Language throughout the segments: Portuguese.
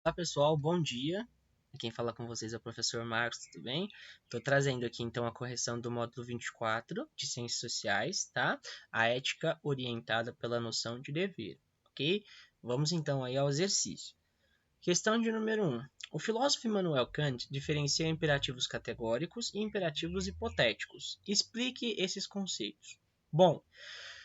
Olá pessoal, bom dia. Quem fala com vocês é o professor Marcos, tudo bem? Estou trazendo aqui então a correção do módulo 24 de Ciências Sociais, tá? A ética orientada pela noção de dever, ok? Vamos então aí ao exercício. Questão de número 1. O filósofo Immanuel Kant diferencia imperativos categóricos e imperativos hipotéticos. Explique esses conceitos. Bom,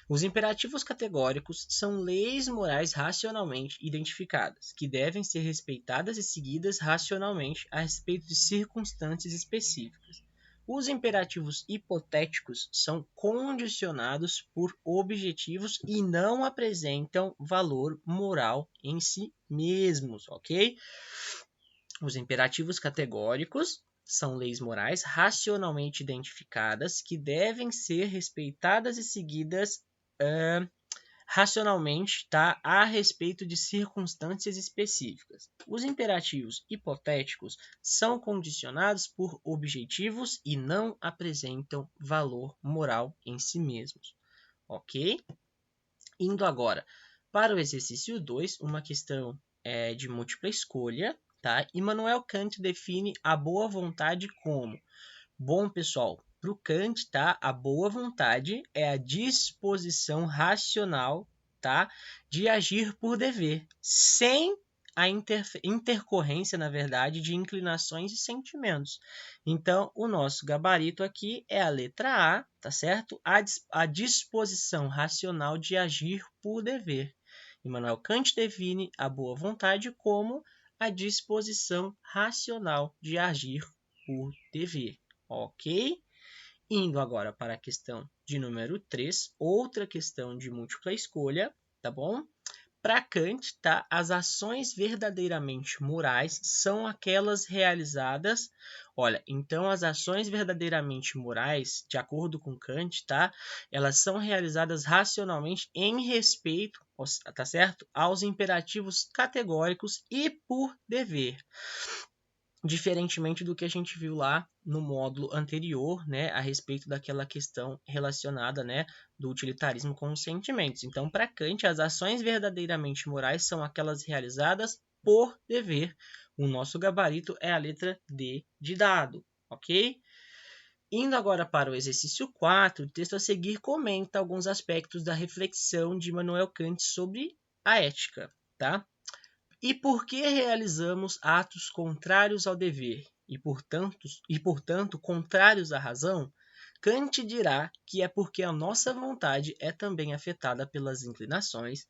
os imperativos categóricos são leis morais racionalmente identificadas, que devem ser respeitadas e seguidas racionalmente a respeito de circunstâncias específicas. Os imperativos hipotéticos são condicionados por objetivos e não apresentam valor moral em si mesmos, ok? Os imperativos categóricos são leis morais racionalmente identificadas que devem ser respeitadas e seguidas racionalmente, tá, a respeito de circunstâncias específicas. Os imperativos hipotéticos são condicionados por objetivos e não apresentam valor moral em si mesmos. Ok? Indo agora para o exercício 2, uma questão de múltipla escolha. Tá? Immanuel Kant define a boa vontade como: bom, pessoal, para o Kant, tá? A boa vontade é a disposição racional, tá? De agir por dever, sem a intercorrência, na verdade, de inclinações e sentimentos. Então, o nosso gabarito aqui é a letra A, tá certo? A disposição racional de agir por dever. Immanuel Kant define a boa vontade como a disposição racional de agir por dever. Ok? Indo agora para a questão de número 3, outra questão de múltipla escolha, tá bom? Para Kant, tá? As ações verdadeiramente morais são aquelas realizadas. Olha, então as ações verdadeiramente morais, de acordo com Kant, tá? Elas são realizadas racionalmente em respeito, tá certo? Aos imperativos categóricos e por dever. Diferentemente do que a gente viu lá no módulo anterior, né, a respeito daquela questão relacionada, né, do utilitarismo com os sentimentos. Então, para Kant, as ações verdadeiramente morais são aquelas realizadas por dever. O nosso gabarito é a letra D de dado, ok? Indo agora para o exercício 4, o texto a seguir comenta alguns aspectos da reflexão de Immanuel Kant sobre a ética, tá? E por que realizamos atos contrários ao dever portanto, contrários à razão? Kant dirá que é porque a nossa vontade é também afetada pelas inclinações,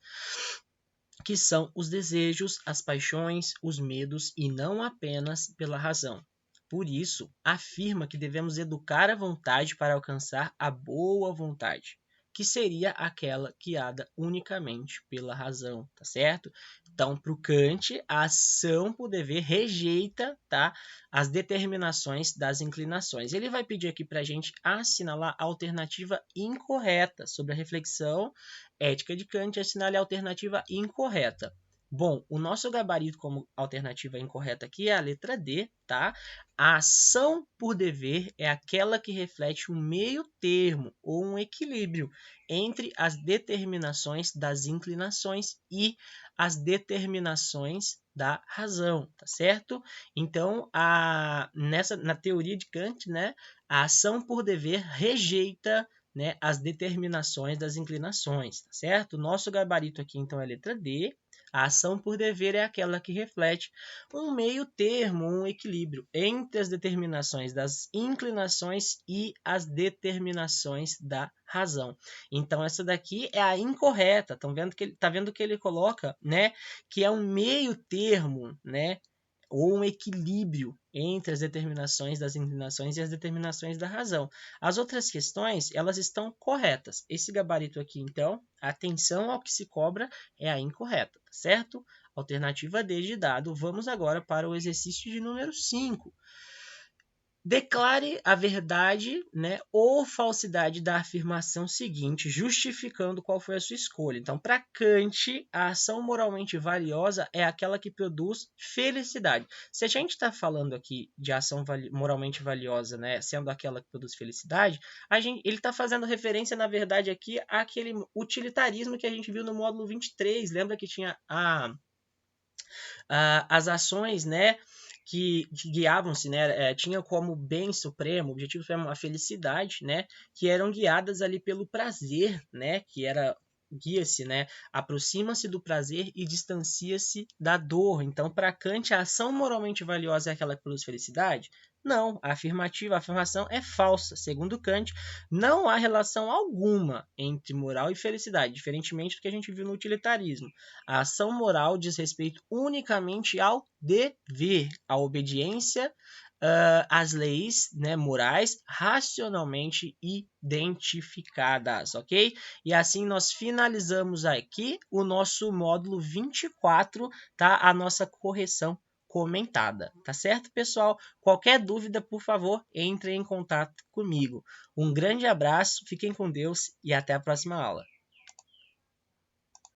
que são os desejos, as paixões, os medos, e não apenas pela razão. Por isso, afirma que devemos educar a vontade para alcançar a boa vontade, que seria aquela guiada unicamente pela razão, tá certo? Então, para o Kant, a ação por dever rejeita, tá, as determinações das inclinações. Ele vai pedir aqui para a gente assinalar a alternativa incorreta sobre a reflexão ética de Kant, assinale a alternativa incorreta. Bom, o nosso gabarito como alternativa incorreta aqui é a letra D, tá? A ação por dever é aquela que reflete um meio termo ou um equilíbrio entre as determinações das inclinações e as determinações da razão, tá certo? Então, na teoria de Kant, né, a ação por dever rejeita, né, as determinações das inclinações, tá certo? Nosso gabarito aqui, então, é a letra D. A ação por dever é aquela que reflete um meio termo, um equilíbrio entre as determinações das inclinações e as determinações da razão. Então, essa daqui é a incorreta. Tá vendo que ele coloca, né, que é um meio termo, né, ou um equilíbrio entre as determinações das inclinações e as determinações da razão. As outras questões, elas estão corretas. Esse gabarito aqui, então, atenção ao que se cobra é a incorreta, tá certo? Alternativa D de dado. Vamos agora para o exercício de número 5. Declare a verdade, né, ou falsidade da afirmação seguinte, justificando qual foi a sua escolha. Então, para Kant, a ação moralmente valiosa é aquela que produz felicidade. Se a gente está falando aqui de ação moralmente valiosa, né, sendo aquela que produz felicidade, ele está fazendo referência, na verdade, aqui àquele utilitarismo que a gente viu no módulo 23. Lembra que tinha As ações, né, que guiavam-se, né, tinha como bem supremo, objetivo supremo, a felicidade, né, que eram guiadas ali pelo prazer, né, que era guia-se, né, aproxima-se do prazer e distancia-se da dor. Então, para Kant, a ação moralmente valiosa é aquela que produz felicidade? Não, a afirmação é falsa. Segundo Kant, não há relação alguma entre moral e felicidade, diferentemente do que a gente viu no utilitarismo. A ação moral diz respeito unicamente ao dever, à obediência às leis, né, morais racionalmente identificadas, ok? E assim nós finalizamos aqui o nosso módulo 24, tá? A nossa correção comentada, tá certo, pessoal? Qualquer dúvida, por favor, entre em contato comigo. Um grande abraço, fiquem com Deus e até a próxima aula.